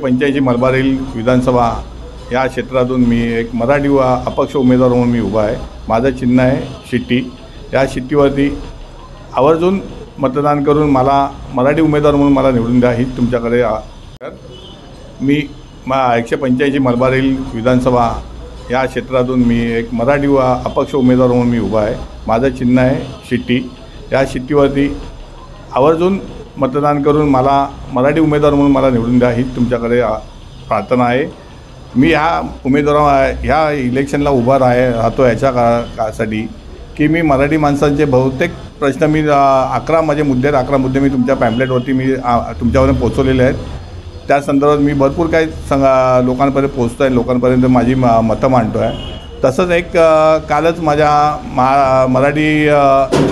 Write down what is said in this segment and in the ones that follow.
185 मलबार-हिल विधानसभा या क्षेत्रातून मी एक मराठी व अपक्ष उमेदवार म्हणून मी उभा आहे। माझं चिन्ह आहे शिट्टी। या शिट्टीवरती आवर्जून मतदान करून मला मराठी उमेदवार म्हणून मला निवडून द्या हीच तुमच्याकडे। मी 185 मलबार-हिल विधानसभा या क्षेत्रातून मी एक मराठी व अपक्ष उमेदवार म्हणून मी उभा आहे। माझं चिन्ह आहे शिट्टी। या शिट्टीवरती आवर्जून मतदान करून मला मराठी उमेदवार म्हणून मला निवडून द्या हीच तुमच्याकडे प्रार्थना आहे। मी ह्या इलेक्शनला उभा राहतो याच्यासाठी की मी मराठी माणसांचे बहुतेक प्रश्न मी 11 माझे मुद्दे आहेत। 11 मुद्दे मी तुमच्या पॅम्पलेटवरती मी तुमच्यापर्यंत पोचवलेले आहेत। त्या संदर्भात मी भरपूर काही लोकांपर्यंत पोचतो आहे, लोकांपर्यंत माझी मतं मांडतो आहे। तसंच एक कालच माझ्या मराठी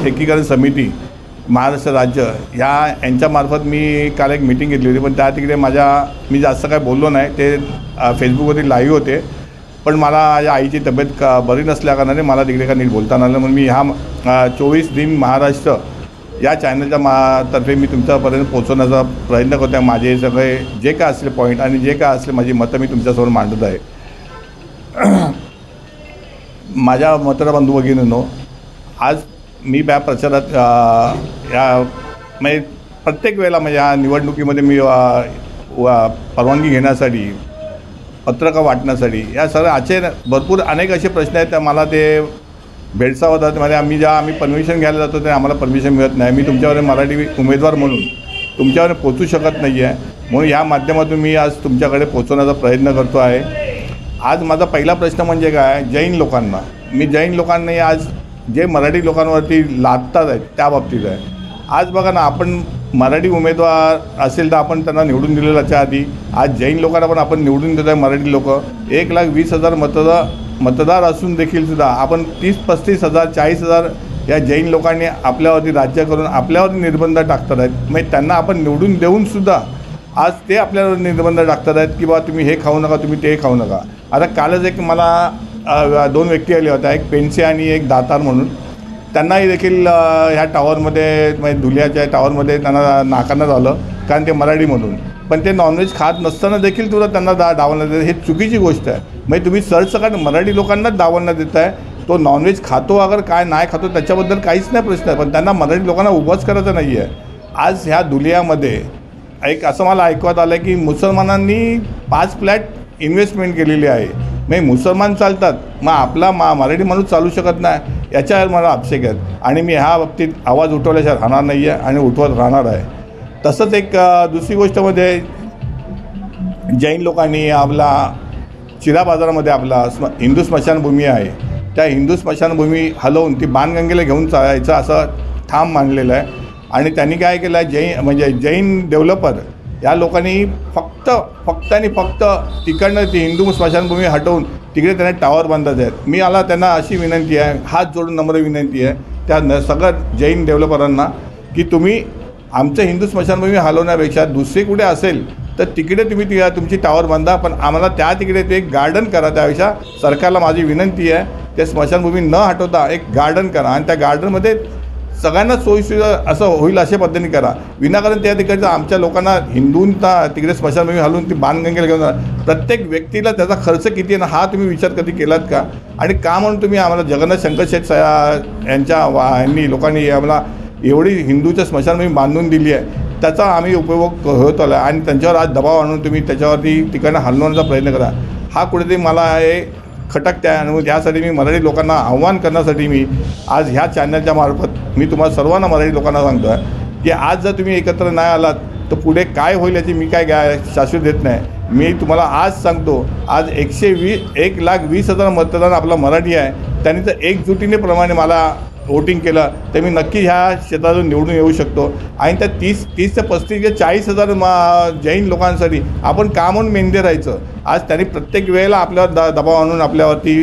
एकीकरण समिती महाराष्ट्र राज्य यांच्यामार्फत मी काल एक मीटिंग घेतली होती, पण त्या तिकडे मी जास्त काय बोललो नाही। ते फेसबुकवरती लाईव्ह होते, पण मला माझ्या आईची तब्येत बरी नसल्याकारणाने मला तिकडे का नीट बोलता आलं। म्हणून मी ह्या 24 दिन महाराष्ट्र या चॅनलच्या तर्फे मी तुमच्यापर्यंत पोहोचवण्याचा प्रयत्न करतो आहे। माझे सगळे जे काय असले पॉईंट आणि जे काय असले माझी मतं मी तुमच्यासमोर मांडत आहे। माझ्या मतदार बंधू भगिनींनो, आज मी या प्रचारात म्हणजे प्रत्येक वेळेला म्हणजे या निवडणुकीमध्ये मी परवानगी घेण्यासाठी, पत्रकं वाटण्यासाठी या सगळ्याचे भरपूर अनेक असे प्रश्न आहेत, मला ते भेडसावतात। म्हणजे आम्ही परमिशन घ्यायला जातो ते आम्हाला परमिशन मिळत नाही। मी तुमच्यावर मराठी उमेदवार म्हणून तुमच्यावर पोचू शकत नाही आहे, म्हणून या माध्यमातून मी आज तुमच्याकडे पोचवण्याचा प्रयत्न करतो आहे। आज माझा पहिला प्रश्न म्हणजे काय, जैन लोकांना मी जैन लोकांनी आज जे मराठी लोकांवरती लादतात आहेत त्या बाबतीत आहे। आज बघा ना, आपण मराठी उमेदवार असेल तर आपण त्यांना निवडून दिलेल्याच्या आधी आज जैन लोकांना पण आपण निवडून देत आहे। मराठी लोक 1,20,000 मतदार असून देखील सुद्धा आपण 30-35,000 40,000 या जैन लोकांनी आपल्यावरती राज्य करून आपल्यावरती निर्बंध टाकतात आहेत। म्हणजे त्यांना आपण निवडून देऊनसुद्धा आज ते आपल्यावर निर्बंध टाकतात आहेत की बा तुम्ही हे खाऊ नका, तुम्ही ते खाऊ नका। आता कालच एक मला 2 व्यक्ती आले होत्या, एक पेनसे आणि एक दातार म्हणून। त्यांनाही देखील ह्या टावरमध्ये म्हणजे धुलियाच्या टावरमध्ये त्यांना नाकारण्यात आलं कारण ते मराठी म्हणून, पण ते नॉनव्हेज खात नसताना देखील तुला त्यांना डावलण्यात देत, हे चुकीची गोष्ट आहे। म्हणजे तुम्ही सरसकट मराठी लोकांनाच डावलण्यात देत आहे। तो नॉनव्हेज खातो अगर काय नाही खातो त्याच्याबद्दल काहीच नाही प्रश्न आहे, पण त्यांना मराठी लोकांना उभंच करायचं नाही आहे। आज ह्या धुलियामध्ये एक असं मला ऐकवत आलं की मुसलमानांनी 5 फ्लॅट इन्व्हेस्टमेंट केलेली आहे। म्हणजे मुसलमान चालतात, मग आपला मराठी माणूस चालू शकत नाही, याच्यावर मला आक्षेप आहेत आणि मी ह्या बाबतीत आवाज उठवल्याशिवाय राहणार नाही आहे आणि उठवत राहणार आहे। तसंच एक दुसरी गोष्टमध्ये जैन लोकांनी आपला चिरा बाजारामध्ये आपला हिंदू स्मशानभूमी आहे, त्या हिंदू स्मशानभूमी हलवून ती बाणगंगेला घेऊन चालायचं असं ठाम मानलेलं आहे। आणि त्यांनी काय केलं आहे, जैन डेव्हलपर या लोकांनी फक्त तिकडनं ती हिंदू स्मशानभूमी हटवून तिकडे त्यांना टावर बांधत आहेत। मी त्यांना अशी विनंती आहे, हात जोडून नम्र विनंती आहे त्या सगळ्या जैन डेव्हलपरांना की तुम्ही आमचं हिंदू स्मशानभूमी हलवण्यापेक्षा दुसरी कुठे असेल तर तिकडे तुम्ही तुमची टावर बांधा, पण आम्हाला त्या तिकडे ते गार्डन करा। त्यापेक्षा सरकारला माझी विनंती आहे, ते स्मशानभूमी न हटवता एक गार्डन करा आणि त्या गार्डनमध्ये सगळ्यांना सोयीसुविधा असं होईल अशा पद्धतीने करा। विनाकारण त्या तिकडचं आमच्या लोकांना हिंदूंना तिकडे स्मशानभूमी हलवून ती बाणगंगेला घेऊन प्रत्येक व्यक्तीला त्याचा खर्च किती आहे ना हा तुम्ही विचार कधी केलात का? आणि का म्हणून तुम्ही आम्हाला जगन्नाथ शंकर शेठ यांनी लोकांनी आम्हाला एवढी हिंदूच्या स्मशानभूमी बांधून दिली आहे, त्याचा आम्ही उपयोग होत आला आणि त्यांच्यावर आज दबाव आणून तुम्ही त्याच्यावरती तिकडनं हलवण्याचा प्रयत्न करा, हा कुठेतरी मला हे खटकते आहे। आणि त्यासाठी मी मराठी लोकांना आव्हान करण्यासाठी मी आज ह्या चॅनलच्या मार्फत मी तुम्हाला सर्वांना मराठी लोकांना सांगतो आहे की आज जर तुम्ही एकत्र नाही आलात तर पुढे काय होईल याची मी काय शाश्वत देत नाही। मी तुम्हाला आज सांगतो, आज 1,20,000 मतदान आपला मराठी आहे, त्यांनी जर एकजुटीने प्रमाणे मला वोटिंग केलं तर मी नक्की ह्या क्षेत्रातून निवडून येऊ शकतो। आणि त्या 30 ते 35 ते 40,000 जैन लोकांसाठी आपण का म्हणून मेंढे राहायचं? आज त्यांनी प्रत्येक वेळेला आपल्यावर दबाव आणून आपल्यावरती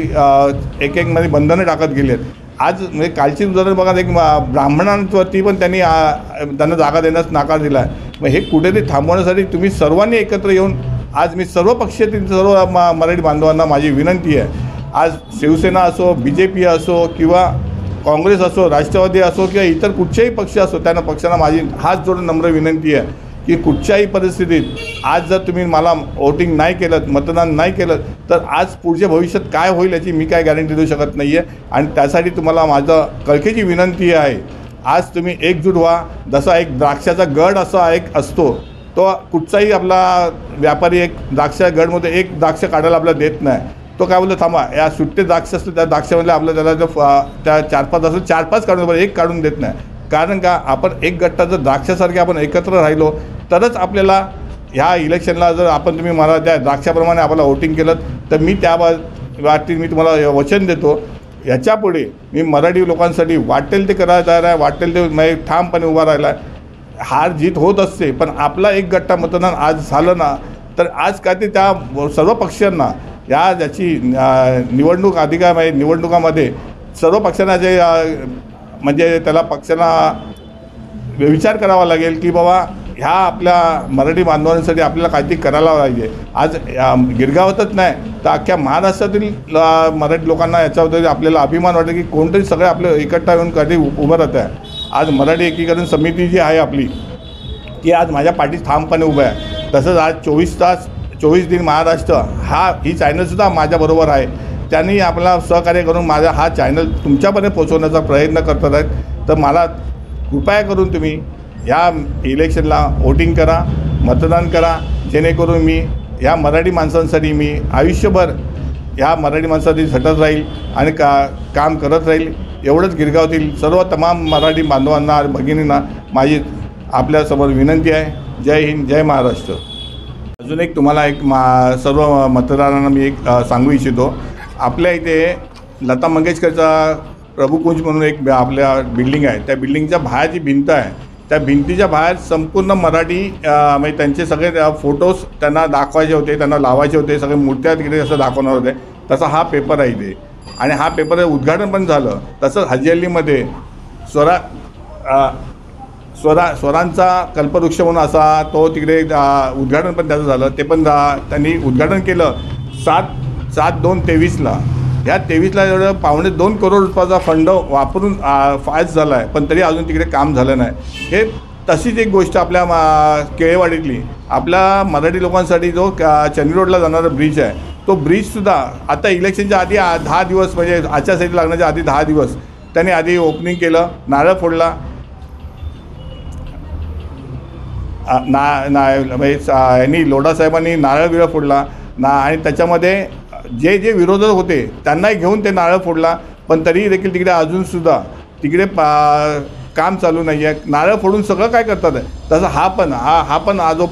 एक बंधनं टाकत गेले आहेत। आज म्हणजे कालची उदाहरण बघा, एक ब्राह्मणांवरती पण त्यांना जागा देण्यास नकार दिला आहे। मग हे कुठेतरी थांबवण्यासाठी तुम्ही सर्वांनी एकत्र येऊन आज मी सर्व पक्षातील सर्व मराठी बांधवांना माझी विनंती आहे, आज शिवसेना असो, BJP असो किंवा काँग्रेस असो, राष्ट्रवादी असो किंवा इतर कुठचेही पक्ष असो, त्यांना पक्षांना माझी हात जोडून नम्र विनंती आहे की कुठच्याही परिस्थितीत आज जर तुम्ही मला वोटिंग नाही केलं, मतदान नाही केलं, तर आज पुढच्या भविष्यात काय होईल याची मी काय गॅरंटी देऊ शकत नाही आहे. आणि त्यासाठी तुम्हाला माझं कळकळीची विनंती आहे, आज तुम्ही एकजूट व्हा. जसा एक द्राक्षाचा गड असा एक असतो, तो कुठचाही आपला व्यापारी एक द्राक्ष गडमध्ये एक द्राक्ष काढायला आपल्याला देत नाही. तो काय बोलतो, थांबा, या सुट्टे द्राक्ष असतं त्या द्राक्षामधले आपलं त्याला जो त्या 4-5 असं 4-5 काढून एक काढून देत नाही. कारण का, आपण एक गट्टा जर द्राक्षासारखे आपण एकत्र राहिलो तरच आपल्याला ह्या इलेक्शनला, जर आपण तुम्ही मला त्या द्राक्षाप्रमाणे आपल्याला वोटिंग केलं तर मी त्या बाबतीत मी तुम्हाला वचन देतो, याच्यापुढे मी मराठी लोकांसाठी वाटेल ते करायला तयार आहे, वाटेल ते म्हणजे ठामपणे उभा राहिला आहे. हार जीत होत असते, पण आपला एक गट्टा मतदान आज झालं ना, तर आज काय ते त्या सर्व पक्षांना ज्याची निवडणूक अधिकार आहे, निवडणुकामध्ये सर्व पक्षांना जे म्हणजे त्याला पक्षांना विचार करावा लागेल की बाबा ह्या आपल्या मराठी बांधवांसाठी आपल्याला काहीतरी करायला पाहिजे. आज गिरगावातच नाही तर अख्ख्या महाराष्ट्रातील मराठी लोकांना याच्याबद्दल आपल्याला अभिमान वाटतो की कोणतरी सगळे आपलं एकट्ठा येऊन कधी उभं राहत आहे. आज मराठी एकीकरण समिती जी आहे आपली, ती आज माझ्या पाठीत ठामपणे उभं आहे. तसंच आज 24 दिन महाराष्ट्र ही चॅनलसुद्धा माझ्याबरोबर आहे. त्यांनी आपला सहकार्य करून माझा हा चॅनल तुमच्यापर्यंत पोहोचवण्याचा प्रयत्न करतात आहेत. तर मला कृपया करून तुम्ही ह्या इलेक्शनला वोटिंग करा, मतदान करा, जेणेकरून मी ह्या मराठी माणसांसाठी मी आयुष्यभर ह्या मराठी माणसासाठी झटत राहील आणि काम करत राहील. एवढंच गिरगावातील सर्व तमाम मराठी बांधवांना, भगिनींना माझी आपल्यासमोर विनंती आहे. जय हिंद, जय महाराष्ट्र. अजून एक तुम्हाला एक सर्व मतदारांना मी एक सांगू इच्छितो. आपल्या इथे लता मंगेशकरचा प्रभुकुंज म्हणून एक आपल्या बिल्डिंग आहे. त्या बिल्डिंगच्या बाहेर जी भिंत आहे, त्या भिंतीच्या बाहेर संपूर्ण मराठी म्हणजे त्यांचे सगळे फोटोज त्यांना दाखवायचे होते, त्यांना लावायचे होते, सगळे मूर्त्या तिकडे असं दाखवणार होते. तसा हा पेपर आहे इथे, आणि हा पेपर उद्घाटन पण झालं. तसंच हजेलीमध्ये स्वरांचा कल्पवृक्ष म्हणून असा तो तिकडे उद्घाटन पण त्याचं झालं. ते पण त्यांनी उद्घाटन केलं 7/2/23ला. ह्या 23ला एवढं 2.25 करोड रुपयाचा फंड वापरून फायस झाला आहे, पण तरी अजून तिकडे काम झालं नाही. हे तशीच एक गोष्ट आपल्या केळेवाडीतली आपल्या मराठी लोकांसाठी जो चंदी रोडला जाणारा ब्रिज आहे, तो ब्रिजसुद्धा आता इलेक्शनच्या आधी 10 दिवस म्हणजे आचारसंहिता लागण्याच्या आधी 10 दिवस त्यांनी आधी ओपनिंग केलं, नारळ फोडला. यांनी लोढासाहेबांनी नारळ बिरळ फोडला आणि त्याच्यामध्ये जे विरोधक होते त्यांनाही घेऊन ते नारळ फोडला. पण तरीही देखील तिकडे अजूनसुद्धा तिकडे काम चालू नाही आहे. नारळ फोडून सगळं काय करतात आहे. तसं हा पण जो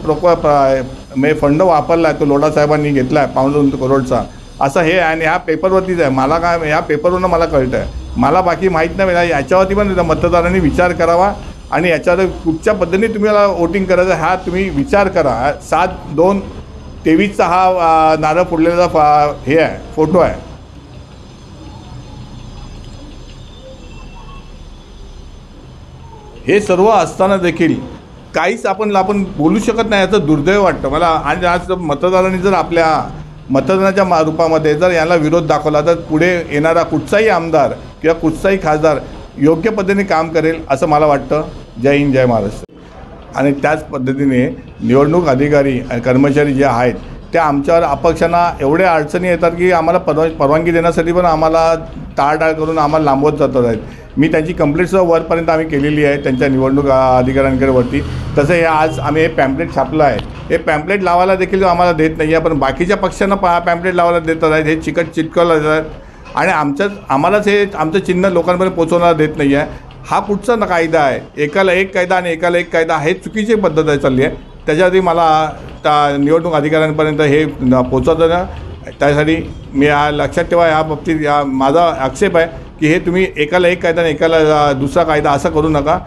म्हणजे फंड वापरला आहे तो लोढासाहेबांनी घेतला आहे 2.25 करोडचा, असं हे. आणि ह्या पेपरवरतीच आहे. मला काय ह्या पेपरवरनं मला कळतं आहे, मला बाकी माहीत नाही. याच्यावरती पण मतदारांनी विचार करावा आणि याच्यावर कुठच्या पद्धतीने तुम्हाला वोटिंग करायचं हा तुम्ही विचार करा. 7/2/23चा हा नारळ फोडलेला हे आहे, फोटो आहे. हे सर्व असताना देखील काहीच आपण बोलू शकत नाही, याचं दुर्दैव वाटतं मला. आणि आज मतदारांनी जर आपल्या मतदानाच्या रूपामध्ये जर याला विरोध दाखवला तर पुढे येणारा कुठचाही आमदार किंवा कुठचाही खासदार योग्य पद्धतीने काम करेल असं मला वाटतं. जय हिंद, जय महाराष्ट्र. आणि त्याच पद्धतीने निवडणूक अधिकारी आणि कर्मचारी जे आहेत ते आमच्यावर अपक्षांना एवढे अडचणी येतात की आम्हाला परवानगी देण्यासाठी पण आम्हाला टाळाटाळ करून आम्हाला लांबवत जातात आहेत. मी त्यांची कंप्लेंटसुद्धा वरपर्यंत आम्ही केलेली आहे त्यांच्या निवडणूक अधिकाऱ्यांकडे वरती. तसं हे आज आम्ही हे पॅम्पलेट छापलं आहे, हे पॅम्पलेट लावायला देखील आम्हाला देत नाही आहे, पण बाकीच्या पक्षांना पॅम्पलेट लावायला देतात आहेत. हे चिटकवलं जातात आणि आम्हालाच हे आमचं चिन्ह लोकांपर्यंत पोचवण्याला देत नाही आहे. हा कुठचा कायदा आहे, एकाला एक कायदा आणि एकाला एक कायदा, हे चुकीची पद्धत आहे चालली आहे. त्याच्याआधी मला त्या निवडणूक अधिकाऱ्यांपर्यंत हे पोचवतं ना, त्यासाठी मी लक्षात ठेवा. या बाबतीत माझा आक्षेप आहे की हे तुम्ही एकाला एक कायदा आणि एकाला दुसरा कायदा असं करू नका.